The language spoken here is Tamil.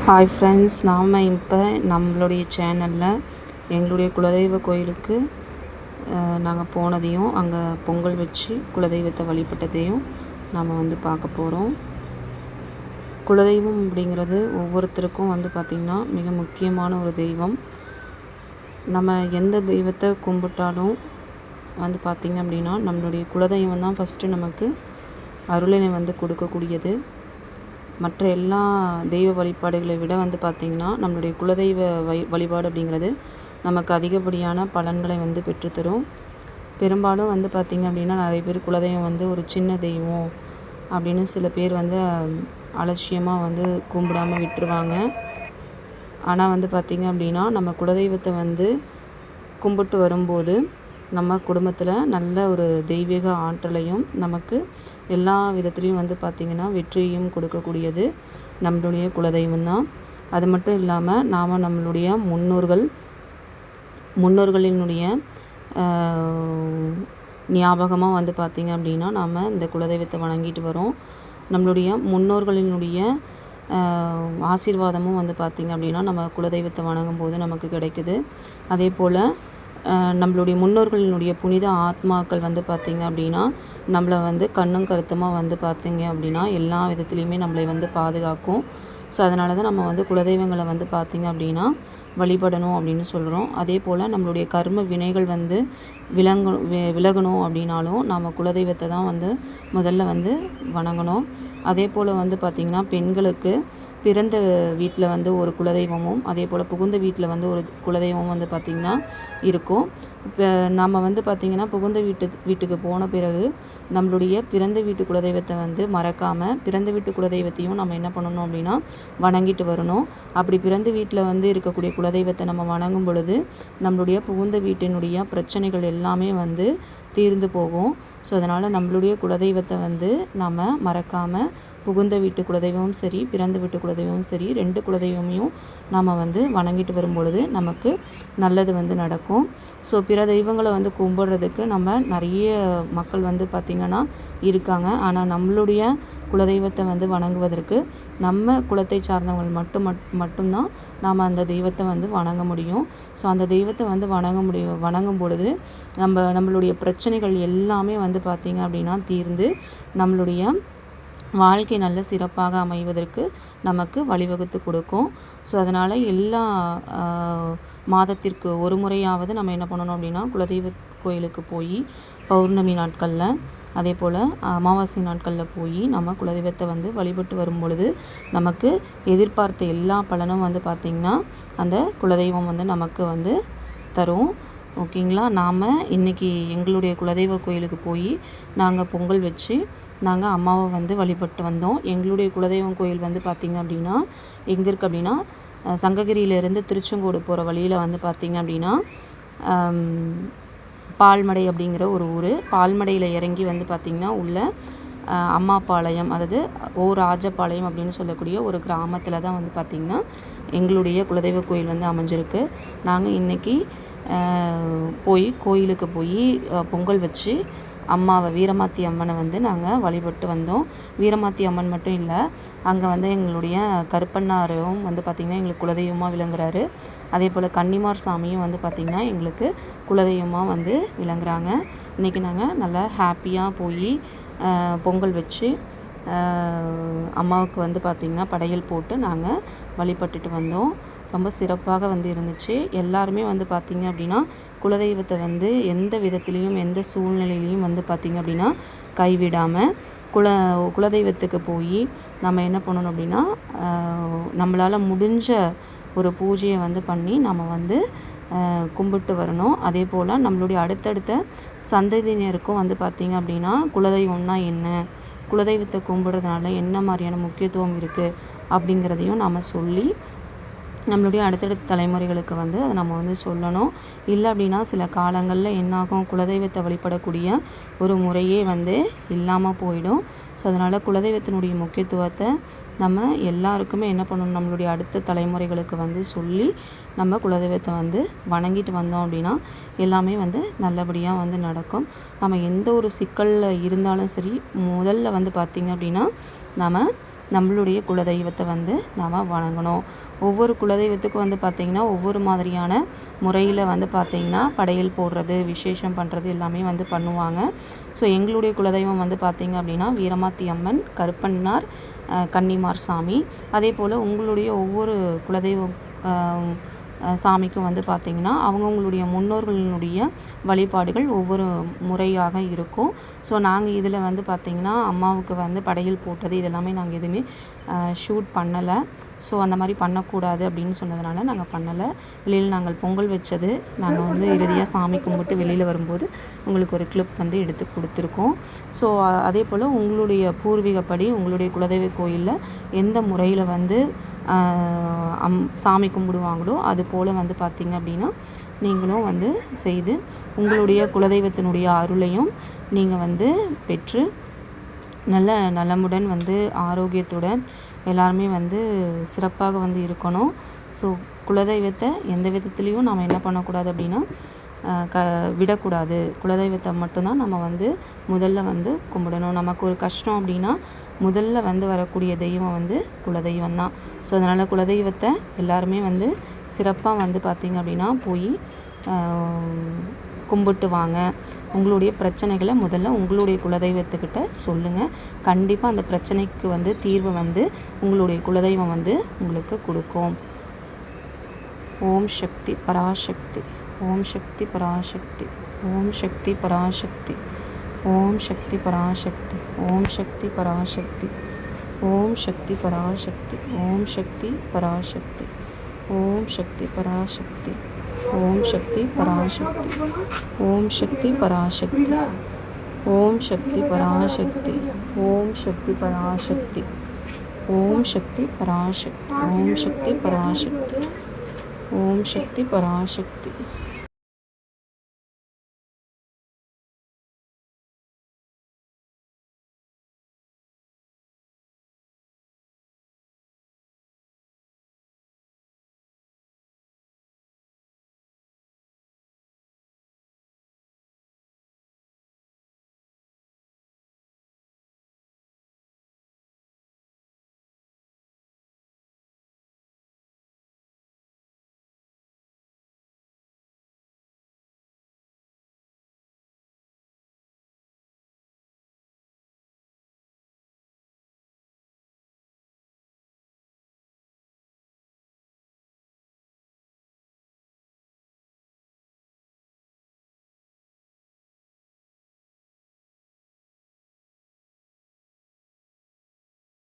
ஹாய் ஃப்ரெண்ட்ஸ், நாம் இப்போ நம்மளுடைய சேனலில் எங்களுடைய குலதெய்வ கோயிலுக்கு நாங்கள் போனதையும் அங்கே பொங்கல் வச்சு குலதெய்வத்தை வழிபட்டதையும் நாம் பார்க்க போகிறோம். குலதெய்வம் அப்படிங்கிறது ஒவ்வொருத்தருக்கும் பார்த்திங்கன்னா மிக முக்கியமான ஒரு தெய்வம். நம்ம எந்த தெய்வத்தை கும்பிட்டாலும் பார்த்திங்க அப்படின்னா நம்மளுடைய குலதெய்வம் தான் ஃபஸ்ட்டு நமக்கு அருளினை கொடுக்கக்கூடியது. மற்ற எல்லா தெய்வ வழிபாடுகளை விட பார்த்திங்கன்னா நம்மளுடைய குலதெய்வ வழிபாடு அப்படிங்கிறது நமக்கு அதிகப்படியான பலன்களை பெற்றுத்தரும். பெரும்பாலும் பார்த்திங்க அப்படின்னா நிறைய பேர் குலதெய்வம் ஒரு சின்ன தெய்வம் அப்படின்னு சில பேர் அலட்சியமாக கும்பிடாமல் விட்டுருவாங்க. ஆனால் பார்த்திங்க அப்படின்னா நம்ம குலதெய்வத்தை கும்பிட்டு வரும்போது நம்ம குடும்பத்தில் நல்ல ஒரு தெய்வீக ஆற்றலையும் நமக்கு எல்லா விதத்துலேயும் பார்த்திங்கன்னா வெற்றியையும் கொடுக்கக்கூடியது நம்மளுடைய குலதெய்வம் தான். அது மட்டும் இல்லாமல் நாம் நம்மளுடைய முன்னோர்களினுடைய ஞாபகமாக பார்த்திங்க அப்படின்னா நாம் இந்த குலதெய்வத்தை வணங்கிட்டு வரோம். நம்மளுடைய முன்னோர்களினுடைய ஆசீர்வாதமும் பார்த்திங்க அப்படின்னா நம்ம குலதெய்வத்தை வணங்கும் போது நமக்கு கிடைக்குது. அதே போல் நம்மளுடைய முன்னோர்களினுடைய புனித ஆத்மாக்கள் பார்த்திங்க அப்படின்னா நம்மளை கண்ணும் கருத்துமாக பார்த்திங்க அப்படின்னா எல்லா விதத்துலேயுமே நம்மளை பாதுகாக்கும். ஸோ அதனால தான் நம்ம குலதெய்வங்களை பார்த்திங்க அப்படின்னா வழிபடணும் அப்படின்னு சொல்கிறோம். அதே போல் நம்மளுடைய கர்ம வினைகள் விலகணும் அப்படின்னாலும் நம்ம குலதெய்வத்தை தான் முதல்ல வணங்கணும். அதே போல் பார்த்திங்கன்னா பெண்களுக்கு பிறந்த வீட்டில் ஒரு குலதெய்வமும் அதே போல் புகுந்த வீட்டில் ஒரு குலதெய்வமும் பார்த்திங்கன்னா இருக்கும். இப்போ நம்ம பார்த்திங்கன்னா புகுந்த வீட்டுக்கு போன பிறகு நம்மளுடைய பிறந்த வீட்டு குலதெய்வத்தை மறக்காமல் பிறந்த வீட்டு குலதெய்வத்தையும் நம்ம என்ன பண்ணணும் அப்படின்னா வணங்கிட்டு வரணும். அப்படி பிறந்த வீட்டில் இருக்கக்கூடிய குலதெய்வத்தை நம்ம வணங்கும் பொழுது நம்மளுடைய புகுந்த வீட்டினுடைய பிரச்சனைகள் எல்லாமே தீர்ந்து போகும். ஸோ அதனால் நம்மளுடைய குலதெய்வத்தை நம்ம மறக்காமல் புகுந்த வீட்டு குலதெய்வமும் சரி பிறந்த வீட்டு குலதெய்வமும் சரி 2 குலதெய்வமையும் நாம் வணங்கிட்டு வரும் பொழுது நமக்கு நல்லது நடக்கும். ஸோ பிற தெய்வங்களை கும்பிட்றதுக்கு நம்ம நிறைய மக்கள் பார்த்திங்கன்னா இருக்காங்க. ஆனால் நம்மளுடைய குலதெய்வத்தை வணங்குவதற்கு நம்ம குலத்தை சார்ந்தவங்க மட்டும்தான் நாம் அந்த தெய்வத்தை வணங்க முடியும். ஸோ அந்த தெய்வத்தை வணங்கும் பொழுது நம்மளுடைய பிரச்சனைகள் எல்லாமே பார்த்திங்க அப்படின்னா தீர்ந்து நம்மளுடைய வாழ்க்கை நல்ல சிறப்பாக அமைவதற்கு நமக்கு வழிவகுத்து கொடுக்கும். ஸோ அதனால் எல்லா மாதத்திற்கு ஒரு முறையாவது நம்ம என்ன பண்ணணும் அப்படின்னா குலதெய்வ கோயிலுக்கு போய் பௌர்ணமி நாட்களில் அதே போல் அமாவாசை நாட்களில் போய் நம்ம குலதெய்வத்தை வழிபட்டு வரும் பொழுது நமக்கு எதிர்பார்த்த எல்லா பலனும் பார்த்திங்கன்னா அந்த குலதெய்வம் நமக்கு தரும். ஓகேங்களா? நாம் இன்றைக்கி எங்களுடைய குலதெய்வ கோயிலுக்கு போய் நாங்கள் பொங்கல் வச்சு நாங்கள் அம்மாவை வழிபட்டு வந்தோம். எங்களுடைய குலதெய்வம் கோயில் பார்த்திங்க அப்படின்னா எங்கே இருக்குது அப்படின்னா சங்ககிரியிலேருந்து திருச்செங்கோடு போகிற வழியில் பார்த்திங்க அப்படின்னா பால்மடை அப்படிங்கிற ஒரு ஊர். பால்மடையில் இறங்கி பார்த்திங்கன்னா உள்ள அம்மாபாளையம் அதாவது ராஜபாளையம் அப்படின்னு சொல்லக்கூடிய ஒரு கிராமத்தில் தான் பார்த்திங்கன்னா எங்களுடைய குலதெய்வ கோயில் அமைஞ்சிருக்கு. நாங்கள் இன்றைக்கி கோயிலுக்கு போய் பொங்கல் வச்சு அம்மாவை வீரமாத்தி அம்மனை நாங்கள் வழிபட்டு வந்தோம். வீரமாத்தி அம்மன் மட்டும் இல்லை, அங்கே எங்களுடைய கருப்பண்ணாரும் பார்த்திங்கன்னா எங்களுக்கு குலதெய்வமாக விளங்குறாரு. அதே போல் கன்னிமார் சாமியும் பார்த்திங்கன்னா எங்களுக்கு குலதெய்வமாக விளங்குறாங்க. இன்றைக்கி நாங்கள் நல்லா ஹாப்பியாக போய் பொங்கல் வச்சு அம்மாவுக்கு பார்த்திங்கன்னா படையல் போட்டு நாங்கள் வழிபட்டுட்டு வந்தோம். ரொம்ப சிறப்பாக இருந்துச்சு. எல்லாருமே பார்த்திங்க அப்படின்னா குலதெய்வத்தை எந்த விதத்துலேயும் எந்த சூழ்நிலையிலையும் பார்த்திங்க அப்படின்னா கைவிடாமல் குலதெய்வத்துக்கு போய் நம்ம என்ன பண்ணணும் அப்படின்னா நம்மளால் முடிஞ்ச ஒரு பூஜையை பண்ணி நம்ம கும்பிட்டு வரணும். அதே போல் நம்மளுடைய அடுத்தடுத்த சந்ததியினருக்கும் பார்த்திங்க அப்படின்னா குலதெய்வம்னா என்ன, குலதெய்வத்தை கும்பிட்றதுனால என்ன மாதிரியான முக்கியத்துவம் இருக்குது அப்படிங்கிறதையும் நாம் சொல்லி நம்மளுடைய அடுத்தடுத்த தலைமுறைகளுக்கு அதை நம்ம சொல்லணும். இல்லை அப்படின்னா சில காலங்களில் என்னாகும், குலதெய்வத்தை வழிபடக்கூடிய ஒரு முறையே இல்லாமல் போயிடும். ஸோ அதனால் குலதெய்வத்தினுடைய முக்கியத்துவத்தை நம்ம எல்லாருக்குமே என்ன பண்ணணும், நம்மளுடைய அடுத்த தலைமுறைகளுக்கு சொல்லி நம்ம குலதெய்வத்தை வணங்கிட்டு வந்தோம் அப்படின்னா எல்லாமே நல்லபடியாக நடக்கும். நம்ம எந்த ஒரு சிக்கலில் இருந்தாலும் சரி முதல்ல பார்த்திங்க அப்படின்னா நம்ம நம்மளுடைய குலதெய்வத்தை வந்து நாம் வணங்கணும். ஒவ்வொரு குலதெய்வத்துக்கும் வந்து பார்த்திங்கன்னா ஒவ்வொரு மாதிரியான முறையில் வந்து பார்த்திங்கன்னா படையல் போடுறது, விசேஷம் பண்ணுறது எல்லாமே வந்து பண்ணுவாங்க. ஸோ எங்களுடைய குலதெய்வம் வந்து பார்த்திங்க அப்படின்னா வீரமாத்தி அம்மன், கருப்பன்னார், கன்னிமார் சாமி. அதே போல் உங்களுடைய ஒவ்வொரு குலதெய்வம் சாமிக்கும் வந்து பார்த்திங்கன்னா அவங்கவுங்களுடைய முன்னோர்களினுடைய வழிபாடுகள் ஒவ்வொரு முறையாக இருக்கும். ஸோ நாங்கள் இதில் வந்து பார்த்திங்கன்னா அம்மாவுக்கு வந்து படையல் போட்டது இதெல்லாமே நாங்கள் எதுவுமே ஷூட் பண்ணலை. ஸோ அந்த மாதிரி பண்ணக்கூடாது அப்படின்னு சொன்னதுனால நாங்கள் பண்ணலை. வெளியில் நாங்கள் பொங்கல் வச்சது நாங்கள் வந்து இறுதியாக சாமி கும்பிட்டு வெளியில் வரும்போது உங்களுக்கு ஒரு கிளிப் வந்து எடுத்து கொடுத்துருக்கோம். ஸோ அதே போல் உங்களுடைய பூர்வீகப்படி உங்களுடைய குலதெய்வ கோயிலில் எந்த முறையில் வந்து சாமி கும்பிடுவாங்களோ அது போல் வந்து பார்த்திங்க அப்படின்னா நீங்களும் வந்து செய்து உங்களுடைய குலதெய்வத்தினுடைய அருளையும் நீங்கள் வந்து பெற்று நல்ல நலமுடன் வந்து ஆரோக்கியத்துடன் எல்லாருமே வந்து சிறப்பாக வந்து இருக்கணும். ஸோ குலதெய்வத்தை எந்த விதத்துலேயும் நம்ம என்ன பண்ணக்கூடாது அப்படின்னா விடக்கூடாது. குலதெய்வத்தை மட்டும்தான் நம்ம வந்து முதல்ல வந்து கும்பிடணும். நமக்கு ஒரு கஷ்டம் அப்படின்னா முதல்ல வந்து வரக்கூடிய தெய்வம் வந்து குலதெய்வம் தான். ஸோ அதனால் குலதெய்வத்தை எல்லாருமே வந்து சிறப்பாக வந்து பார்த்திங்க அப்படின்னா போய் கும்பிட்டு வாங்க. உங்களுடைய பிரச்சனைகளை முதல்ல உங்களுடைய குலதெய்வத்துக்கிட்ட சொல்லுங்கள். கண்டிப்பாக அந்த பிரச்சனைக்கு வந்து தீர்வு வந்து உங்களுடைய குலதெய்வம் வந்து உங்களுக்கு கொடுக்கும். ஓம் சக்தி பராசக்தி, ஓம் சக்தி பராசக்தி, ஓம் சக்தி பராசக்தி, ஓம் சக்தி பராசக்தி, ஓம் சக்தி பராசக்தி, ஓம் சக்தி பராசக்தி, ஓம் சக்தி பராசக்தி, ஓம் சக்தி பராசக்தி, ஓம் சக்தி பராசக்தி, ஓம் சக்தி பராசக்தி, ஓம் சக்தி பராசக்தி, ஓம் சக்தி பராசக்தி, ஓம் சக்தி பராசக்தி, ஓம் சக்தி பராசக்தி, ஓம் சக்தி பராசக்தி.